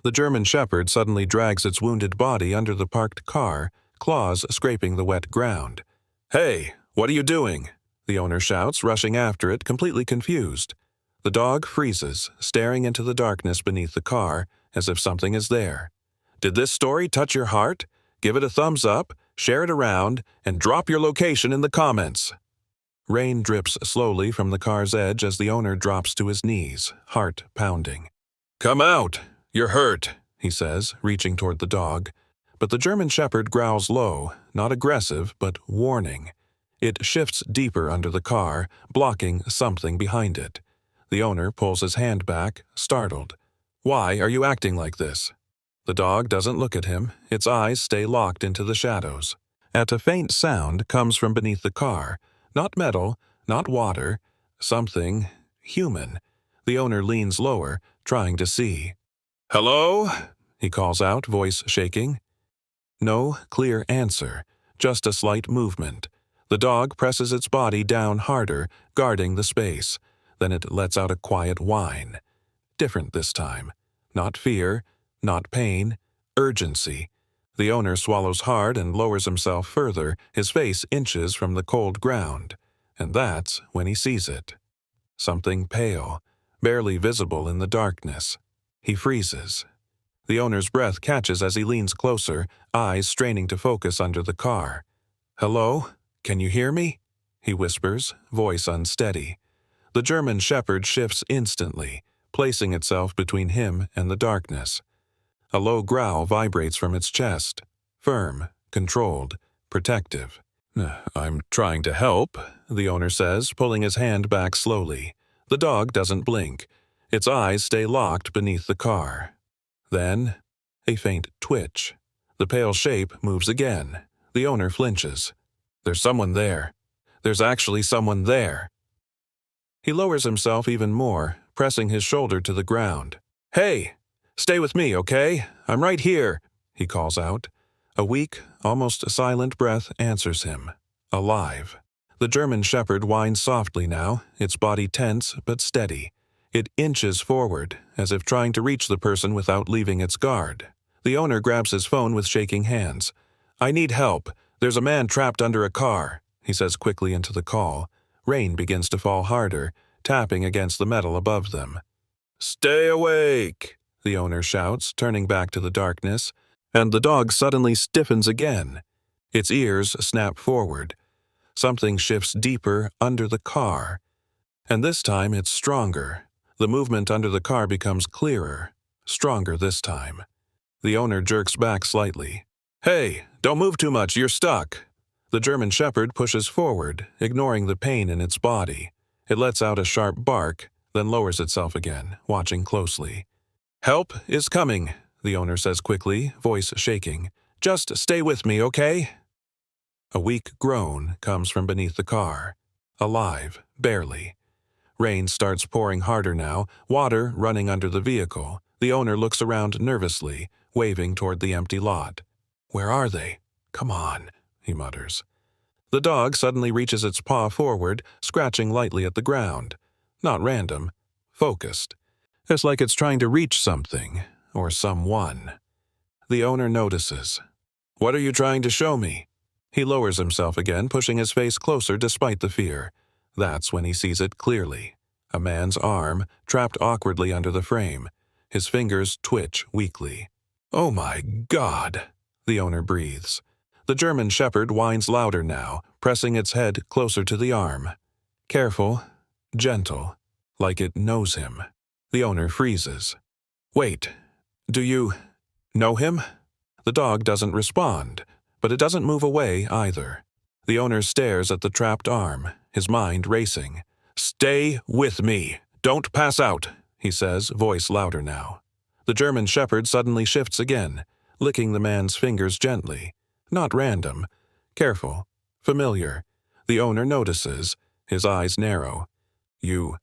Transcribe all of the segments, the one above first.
The German Shepherd suddenly drags its wounded body under the parked car, claws scraping the wet ground. "Hey, what are you doing?" the owner shouts, rushing after it, completely confused. The dog freezes, staring into the darkness beneath the car, as if something is there. Did this story touch your heart? Give it a thumbs up, share it around, and drop your location in the comments. Rain drips slowly from the car's edge as the owner drops to his knees, heart pounding. "Come out! You're hurt," he says, reaching toward the dog. But the German Shepherd growls low, not aggressive, but warning. It shifts deeper under the car, blocking something behind it. The owner pulls his hand back, startled. "Why are you acting like this?" The dog doesn't look at him. Its eyes stay locked into the shadows. A faint sound comes from beneath the car. Not metal, not water. Something human. The owner leans lower, trying to see. "Hello?" he calls out, voice shaking. No clear answer, just a slight movement. The dog presses its body down harder, guarding the space. Then it lets out a quiet whine. Different this time. Not fear, not pain, urgency. The owner swallows hard and lowers himself further, his face inches from the cold ground. And that's when he sees it. Something pale, barely visible in the darkness. He freezes. The owner's breath catches as he leans closer, eyes straining to focus under the car. "Hello? Can you hear me?" he whispers, voice unsteady. The German Shepherd shifts instantly, placing itself between him and the darkness. A low growl vibrates from its chest, firm, controlled, protective. "I'm trying to help," the owner says, pulling his hand back slowly. The dog doesn't blink. Its eyes stay locked beneath the car. Then, a faint twitch. The pale shape moves again. The owner flinches. "There's someone there. There's actually someone there." He lowers himself even more, pressing his shoulder to the ground. "Hey! Stay with me, okay? I'm right here," he calls out. A weak, almost silent breath answers him. Alive. The German Shepherd whines softly now, its body tense but steady. It inches forward, as if trying to reach the person without leaving its guard. The owner grabs his phone with shaking hands. "I need help. There's a man trapped under a car," he says quickly into the call. Rain begins to fall harder, tapping against the metal above them. "Stay awake!" the owner shouts, turning back to the darkness, and the dog suddenly stiffens again. Its ears snap forward. Something shifts deeper under the car. And this time it's stronger. The movement under the car becomes clearer, stronger this time. The owner jerks back slightly. "Hey, don't move too much, you're stuck." The German Shepherd pushes forward, ignoring the pain in its body. It lets out a sharp bark, then lowers itself again, watching closely. "Help is coming," the owner says quickly, voice shaking. "Just stay with me, okay?" A weak groan comes from beneath the car. Alive, barely. Rain starts pouring harder now, water running under the vehicle. The owner looks around nervously, waving toward the empty lot. "Where are they? Come on," he mutters. The dog suddenly reaches its paw forward, scratching lightly at the ground. Not random, focused. It's like it's trying to reach something, or someone. The owner notices. "What are you trying to show me?" He lowers himself again, pushing his face closer despite the fear. That's when he sees it clearly. A man's arm, trapped awkwardly under the frame. His fingers twitch weakly. "Oh my God!" the owner breathes. The German Shepherd whines louder now, pressing its head closer to the arm. Careful, gentle, like it knows him. The owner freezes. "Wait, do you know him?" The dog doesn't respond, but it doesn't move away either. The owner stares at the trapped arm, his mind racing. "Stay with me. Don't pass out," he says, voice louder now. The German Shepherd suddenly shifts again, licking the man's fingers gently. Not random. Careful. Familiar. The owner notices, his eyes narrow. You've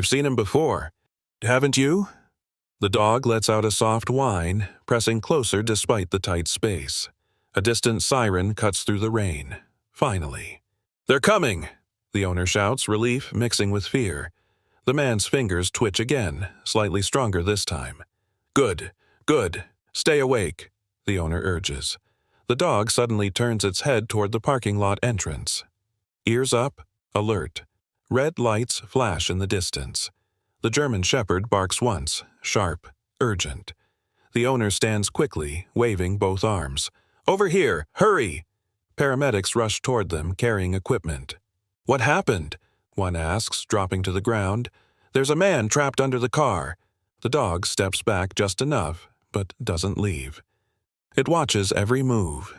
seen him before, haven't you?" The dog lets out a soft whine, pressing closer despite the tight space. A distant siren cuts through the rain. Finally. "They're coming!" the owner shouts, relief mixing with fear. The man's fingers twitch again, slightly stronger this time. Good, good. Stay awake, the owner urges. The dog suddenly turns its head toward the parking lot entrance. Ears up, alert. Red lights flash in the distance. The German Shepherd barks once, sharp, urgent. The owner stands quickly, waving both arms. Over here! Hurry! Paramedics rush toward them, carrying equipment. What happened? One asks, dropping to the ground. There's a man trapped under the car. The dog steps back just enough, but doesn't leave. It watches every move,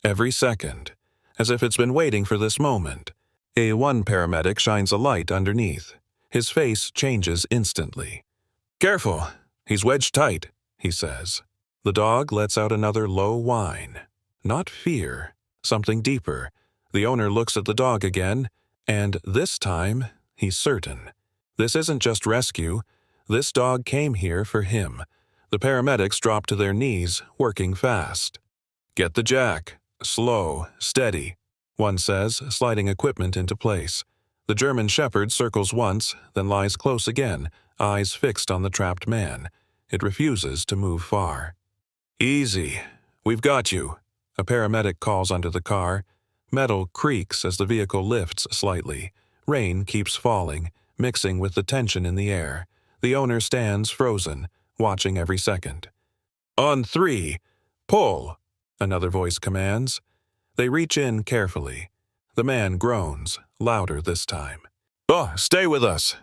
every second, as if it's been waiting for this moment. One paramedic shines a light underneath. His face changes instantly. Careful, he's wedged tight, he says. The dog lets out another low whine. Not fear, something deeper. The owner looks at the dog again, and this time, he's certain. This isn't just rescue. This dog came here for him. The paramedics drop to their knees, working fast. Get the jack. Slow, steady, one says, sliding equipment into place. The German Shepherd circles once, then lies close again, eyes fixed on the trapped man. It refuses to move far. Easy. We've got you, a paramedic calls under the car. Metal creaks as the vehicle lifts slightly. Rain keeps falling, mixing with the tension in the air. The owner stands frozen, watching every second. On 3, pull, another voice commands. They reach in carefully. The man groans, louder this time. Oh, stay with us.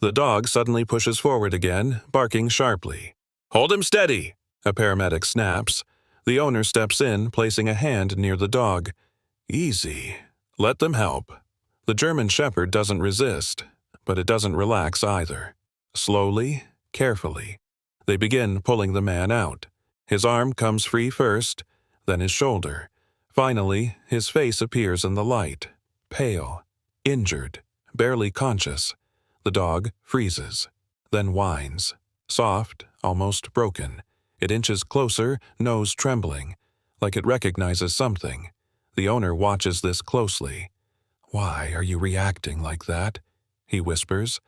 The dog suddenly pushes forward again, barking sharply. Hold him steady, a paramedic snaps. The owner steps in, placing a hand near the dog. Easy. Let them help. The German Shepherd doesn't resist, but it doesn't relax either. Slowly, carefully, they begin pulling the man out. His arm comes free first, then his shoulder. Finally, his face appears in the light, pale, injured, barely conscious. The dog freezes, then whines, soft, almost broken. It inches closer, nose trembling, like it recognizes something. The owner watches this closely. Why are you reacting like that? He whispers.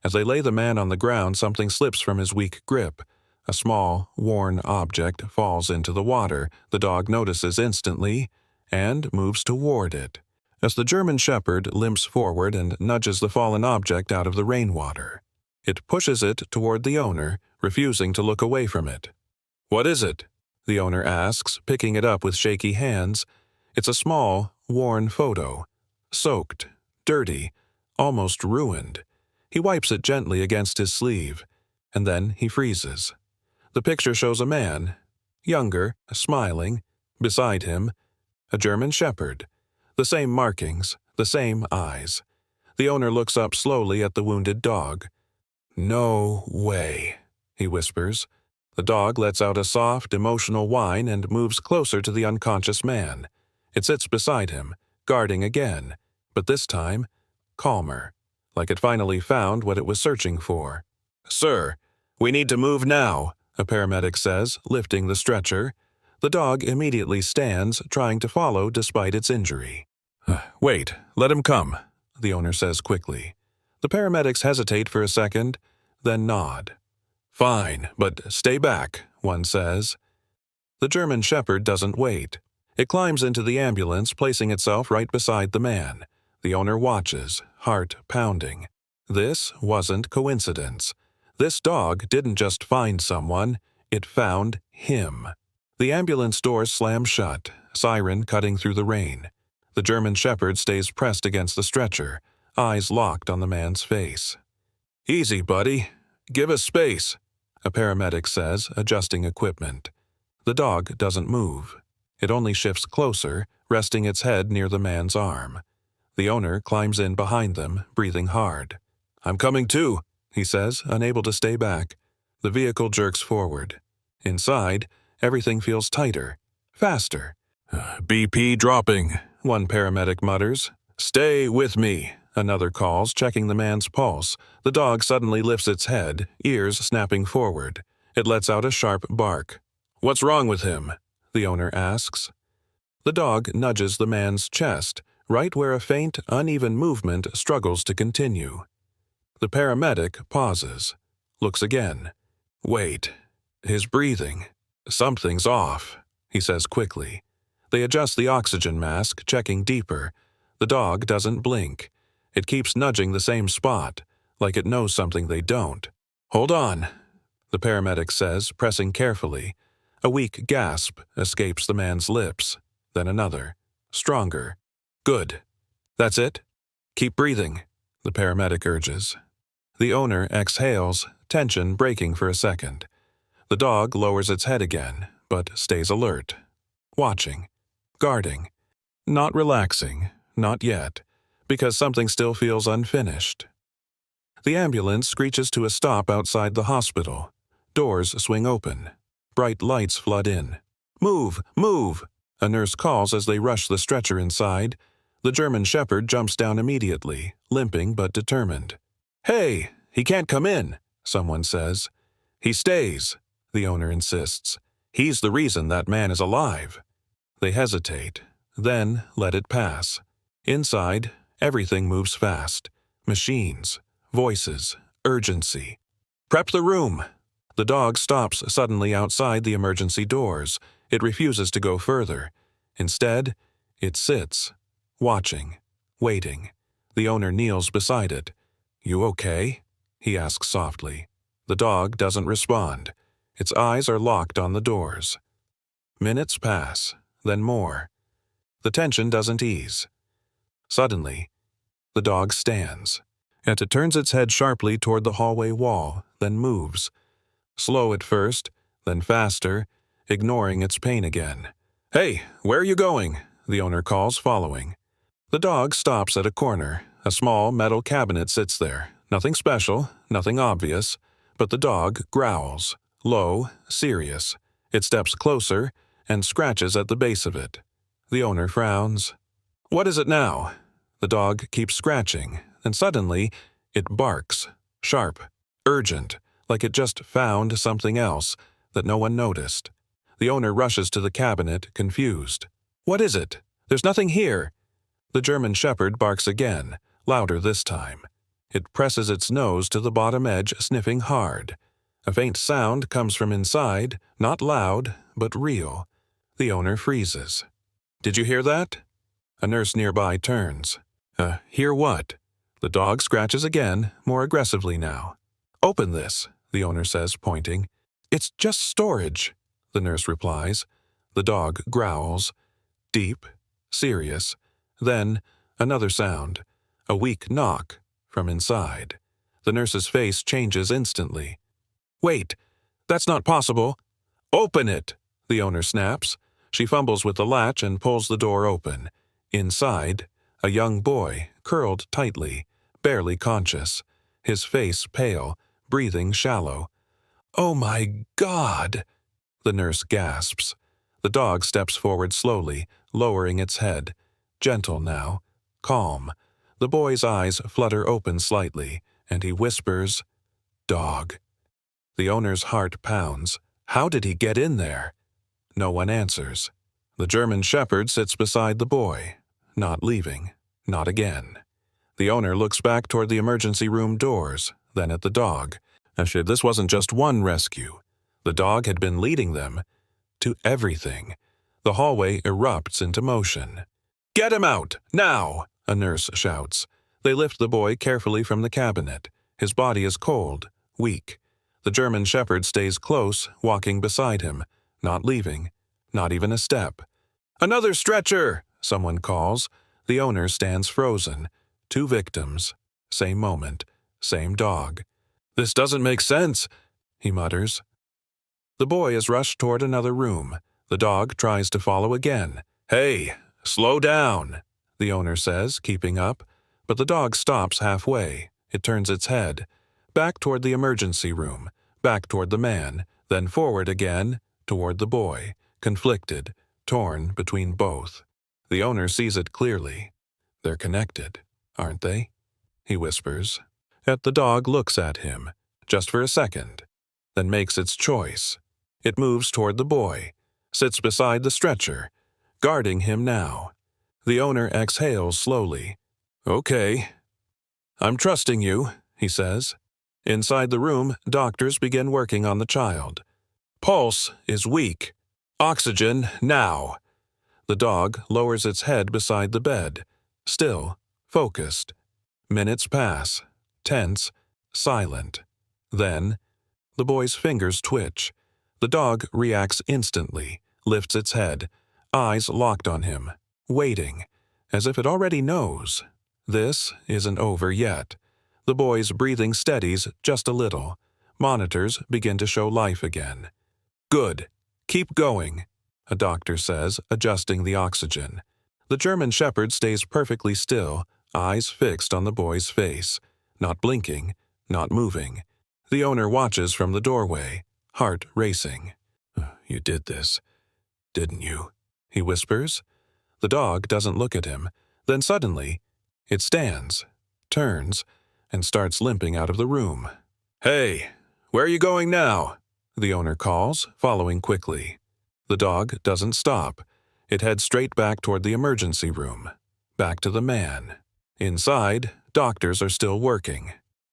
As they lay the man on the ground, something slips from his weak grip. A small, worn object falls into the water. The dog notices instantly and moves toward it, as the German Shepherd limps forward and nudges the fallen object out of the rainwater. It pushes it toward the owner, refusing to look away from it. What is it? The owner asks, picking it up with shaky hands. It's a small, worn photo. Soaked, dirty, almost ruined. He wipes it gently against his sleeve, and then he freezes. The picture shows a man, younger, smiling, beside him, a German Shepherd. The same markings, the same eyes. The owner looks up slowly at the wounded dog. No way, he whispers. The dog lets out a soft, emotional whine and moves closer to the unconscious man. It sits beside him, guarding again, but this time, calmer, like it finally found what it was searching for. Sir, we need to move now, a paramedic says, lifting the stretcher. The dog immediately stands, trying to follow despite its injury. Wait, let him come, the owner says quickly. The paramedics hesitate for a second, then nod. Fine, but stay back, one says. The German Shepherd doesn't wait. It climbs into the ambulance, placing itself right beside the man. The owner watches, heart pounding. This wasn't coincidence. This dog didn't just find someone, it found him. The ambulance doors slam shut, siren cutting through the rain. The German Shepherd stays pressed against the stretcher, eyes locked on the man's face. Easy, buddy. Give us space, a paramedic says, adjusting equipment. The dog doesn't move. It only shifts closer, resting its head near the man's arm. The owner climbs in behind them, breathing hard. I'm coming too, he says, unable to stay back. The vehicle jerks forward. Inside, everything feels tighter, faster. BP dropping, one paramedic mutters. Stay with me, another calls, checking the man's pulse. The dog suddenly lifts its head, ears snapping forward. It lets out a sharp bark. What's wrong with him? The owner asks. The dog nudges the man's chest, right where a faint, uneven movement struggles to continue. The paramedic pauses, looks again. Wait. His breathing. Something's off, he says quickly. They adjust the oxygen mask, checking deeper. The dog doesn't blink. It keeps nudging the same spot, like it knows something they don't. Hold on, the paramedic says, pressing carefully. A weak gasp escapes the man's lips, then another, stronger. Good. That's it? Keep breathing, the paramedic urges. The owner exhales, tension breaking for a second. The dog lowers its head again, but stays alert, watching, guarding, not relaxing, not yet, because something still feels unfinished. The ambulance screeches to a stop outside the hospital. Doors swing open. Bright lights flood in. Move! Move! A nurse calls as they rush the stretcher inside. The German Shepherd jumps down immediately, limping but determined. Hey! He can't come in, someone says. He stays, the owner insists. He's the reason that man is alive. They hesitate, then let it pass. Inside, everything moves fast. Machines, voices, urgency. Prep the room! The dog stops suddenly outside the emergency doors. It refuses to go further. Instead, it sits, watching, waiting. The owner kneels beside it. You okay? He asks softly. The dog doesn't respond. Its eyes are locked on the doors. Minutes pass, then more. The tension doesn't ease. Suddenly, the dog stands. It turns its head sharply toward the hallway wall, then moves. Slow at first, then faster, ignoring its pain again. Hey, where are you going? The owner calls, following. The dog stops at a corner. A small metal cabinet sits there. Nothing special, nothing obvious, but the dog growls, low, serious. It steps closer and scratches at the base of it. The owner frowns. What is it now? The dog keeps scratching, and suddenly it barks, sharp, urgent, like it just found something else that no one noticed. The owner rushes to the cabinet, confused. What is it? There's nothing here. The German Shepherd barks again, louder this time. It presses its nose to the bottom edge, sniffing hard. A faint sound comes from inside, not loud, but real. The owner freezes. Did you hear that? A nurse nearby turns. Hear what? The dog scratches again, more aggressively now. Open this, the owner says, pointing. It's just storage, the nurse replies. The dog growls. Deep, serious. Then, another sound. A weak knock from inside. The nurse's face changes instantly. Wait, that's not possible. Open it, the owner snaps. She fumbles with the latch and pulls the door open. Inside, a young boy, curled tightly, barely conscious, his face pale, breathing shallow. Oh my God! The nurse gasps. The dog steps forward slowly, lowering its head. Gentle now, calm. The boy's eyes flutter open slightly, and he whispers, Dog. The owner's heart pounds. How did he get in there? No one answers. The German Shepherd sits beside the boy, not leaving, not again. The owner looks back toward the emergency room doors, then at the dog. This wasn't just one rescue. The dog had been leading them to everything. The hallway erupts into motion. Get him out, now! A nurse shouts. They lift the boy carefully from the cabinet. His body is cold, weak. The German Shepherd stays close, walking beside him, not leaving, not even a step. Another stretcher, someone calls. The owner stands frozen. 2 victims. Same moment. Same dog. This doesn't make sense, he mutters. The boy is rushed toward another room. The dog tries to follow again. Hey, slow down, the owner says, keeping up. But the dog stops halfway. It turns its head. Back toward the emergency room. Back toward the man. Then forward again, toward the boy. Conflicted, torn between both. The owner sees it clearly. They're connected, aren't they? He whispers. The dog looks at him, just for a second, then makes its choice. It moves toward the boy, sits beside the stretcher, guarding him now. The owner exhales slowly. Okay. I'm trusting you, he says. Inside the room, doctors begin working on the child. Pulse is weak. Oxygen now. The dog lowers its head beside the bed. Still, focused. Minutes pass. Tense. Silent. Then, the boy's fingers twitch. The dog reacts instantly, lifts its head, eyes locked on him, waiting, as if it already knows. This isn't over yet. The boy's breathing steadies just a little. Monitors begin to show life again. Good. Keep going, a doctor says, adjusting the oxygen. The German Shepherd stays perfectly still, eyes fixed on the boy's face, not blinking, not moving. The owner watches from the doorway, heart racing. You did this, didn't you? He whispers. The dog doesn't look at him. Then suddenly, it stands, turns, and starts limping out of the room. Hey, where are you going now? The owner calls, following quickly. The dog doesn't stop. It heads straight back toward the emergency room. Back to the man. Inside, doctors are still working.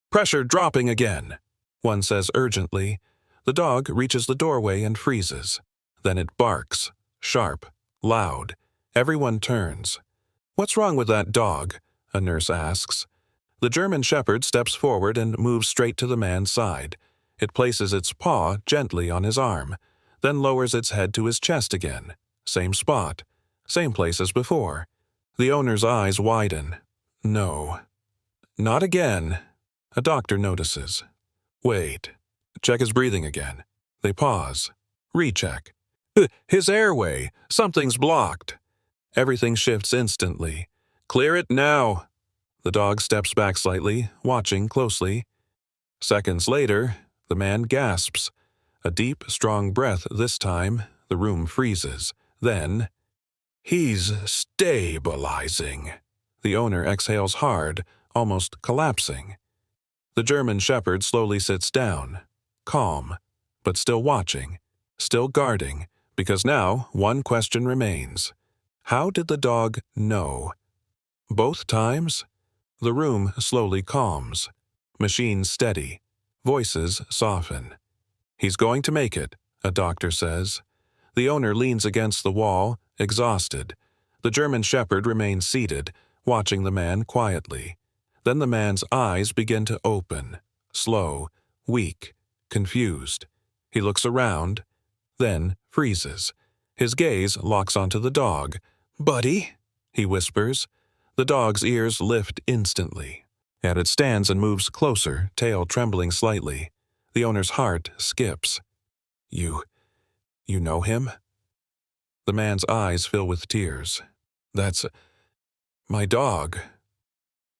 Pressure dropping again, one says urgently. The dog reaches the doorway and freezes. Then it barks, sharp, loud. Everyone turns. What's wrong with that dog? A nurse asks. The German Shepherd steps forward and moves straight to the man's side. It places its paw gently on his arm, then lowers its head to his chest again. Same spot. Same place as before. The owner's eyes widen. No. Not again. A doctor notices. Wait. Check his breathing again. They pause. Recheck. His airway. Something's blocked. Everything shifts instantly. Clear it now. The dog steps back slightly, watching closely. Seconds later, the man gasps. A deep, strong breath this time. The room freezes. Then, he's stabilizing. The owner exhales hard, almost collapsing. The German Shepherd slowly sits down, calm, but still watching, still guarding, because now one question remains. How did the dog know? Both times? The room slowly calms. Machines steady. Voices soften. He's going to make it, a doctor says. The owner leans against the wall, exhausted. The German Shepherd remains seated, watching the man quietly. Then the man's eyes begin to open, slow, weak, confused. He looks around, then freezes. His gaze locks onto the dog. "Buddy," he whispers. The dog's ears lift instantly, and it stands and moves closer, tail trembling slightly. The owner's heart skips. You know him?" The man's eyes fill with tears. "That's my dog."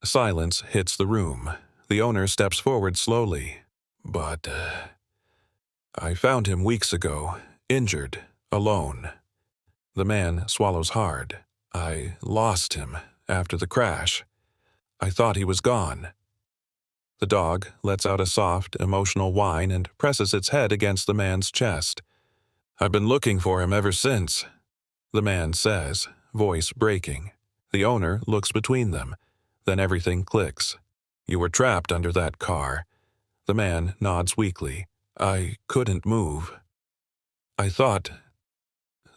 Silence hits the room. The owner steps forward slowly. "But, I found him weeks ago, injured, alone." The man swallows hard. "I lost him after the crash. I thought he was gone." The dog lets out a soft, emotional whine and presses its head against the man's chest. "I've been looking for him ever since," the man says, voice breaking. The owner looks between them. Then everything clicks. "You were trapped under that car." The man nods weakly. "I couldn't move. I thought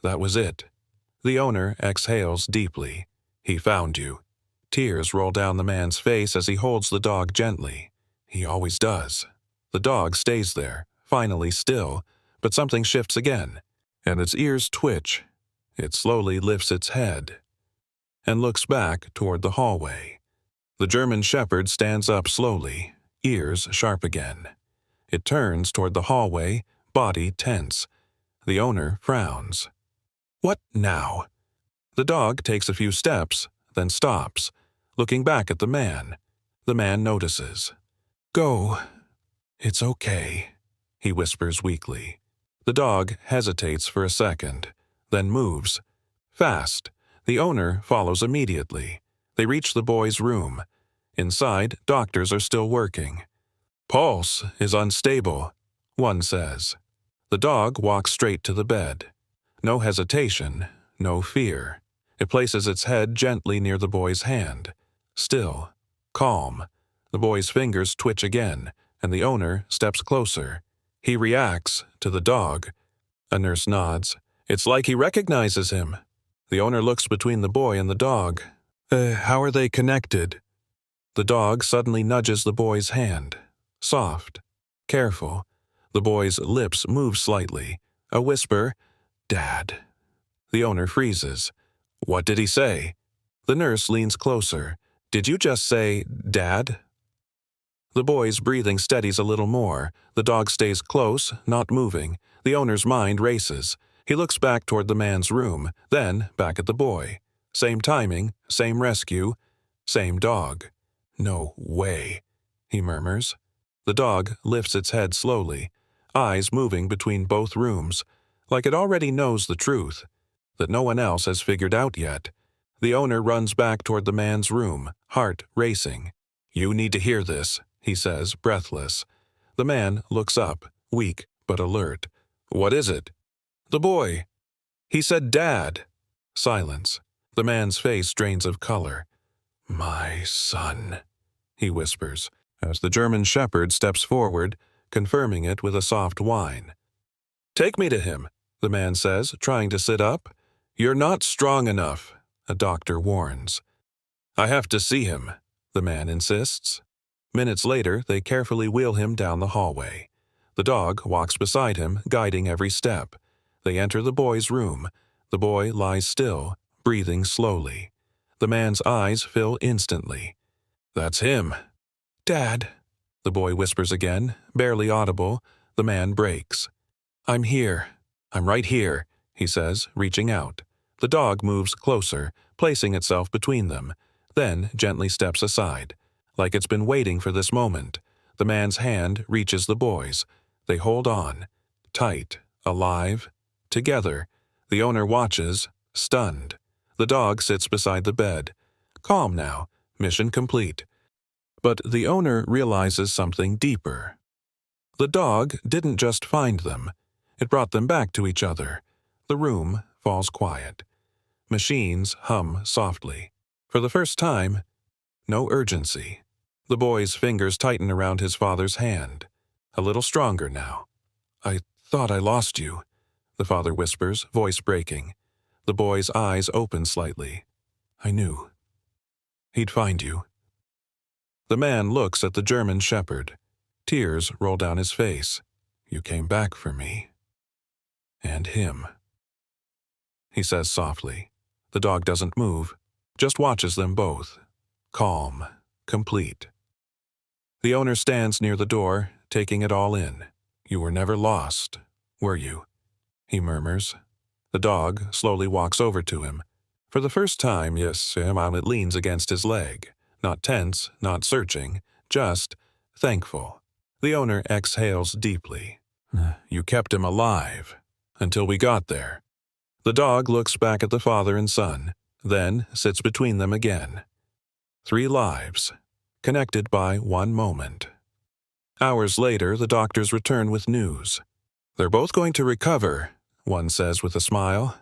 that was it." The owner exhales deeply. "He found you." Tears roll down the man's face as he holds the dog gently. He always does. The dog stays there, finally still, but something shifts again, and its ears twitch. It slowly lifts its head and looks back toward the hallway. The German Shepherd stands up slowly, ears sharp again. It turns toward the hallway, body tense. The owner frowns. "What now?" The dog takes a few steps, then stops, looking back at the man. The man notices. "Go. It's okay," he whispers weakly. The dog hesitates for a second, then moves. Fast. The owner follows immediately. They reach the boy's room. Inside, doctors are still working. "Pulse is unstable," one says. The dog walks straight to the bed. No hesitation, no fear. It places its head gently near the boy's hand. Still, calm. The boy's fingers twitch again, and the owner steps closer. He reacts to the dog. A nurse nods. It's like he recognizes him. The owner looks between the boy and the dog. How are they connected? The dog suddenly nudges the boy's hand. Soft. Careful. The boy's lips move slightly. A whisper, "Dad." The owner freezes. What did he say? The nurse leans closer. Did you just say, "Dad"? The boy's breathing steadies a little more. The dog stays close, not moving. The owner's mind races. He looks back toward the man's room, then back at the boy. Same timing, same rescue, same dog. No way, he murmurs. The dog lifts its head slowly, eyes moving between both rooms, like it already knows the truth, that no one else has figured out yet. The owner runs back toward the man's room, heart racing. You need to hear this, he says, breathless. The man looks up, weak but alert. What is it? The boy. He said, "Dad." Silence. The man's face drains of color. My son, he whispers, as the German shepherd steps forward, confirming it with a soft whine. Take me to him, the man says, trying to sit up. You're not strong enough, a doctor warns. I have to see him, the man insists. Minutes later, they carefully wheel him down the hallway. The dog walks beside him, guiding every step. They enter the boy's room. The boy lies still, breathing slowly. The man's eyes fill instantly. That's him. Dad, the boy whispers again, barely audible. The man breaks. I'm here. I'm right here, he says, reaching out. The dog moves closer, placing itself between them, then gently steps aside, like it's been waiting for this moment. The man's hand reaches the boy's. They hold on, tight, alive, together. The owner watches, stunned. The dog sits beside the bed. Calm now, mission complete. But the owner realizes something deeper. The dog didn't just find them. It brought them back to each other. The room falls quiet. Machines hum softly. For the first time, no urgency. The boy's fingers tighten around his father's hand. A little stronger now. I thought I lost you, the father whispers, voice breaking. The boy's eyes open slightly. I knew. He'd find you. The man looks at the German shepherd. Tears roll down his face. You came back for me. And him. He says softly. The dog doesn't move, just watches them both. Calm, complete. The owner stands near the door, taking it all in. You were never lost, were you? He murmurs. The dog slowly walks over to him. For the first time, yes, it leans against his leg. Not tense, not searching, just thankful. The owner exhales deeply. You kept him alive, until we got there. The dog looks back at the father and son, then sits between them again. 3 lives, connected by 1 moment. Hours later, the doctors return with news. They're both going to recover, one says with a smile.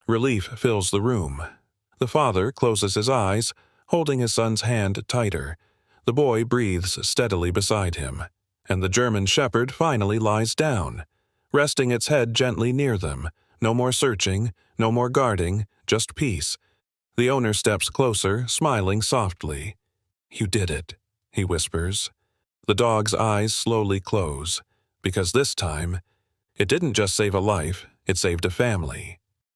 Relief fills the room. The father closes his eyes, holding his son's hand tighter. The boy breathes steadily beside him, and the German shepherd finally lies down, resting its head gently near them. No more searching, no more guarding, just peace. The owner steps closer, smiling softly. You did it, he whispers. The dog's eyes slowly close, because this time, it didn't just save a life, it saved a family.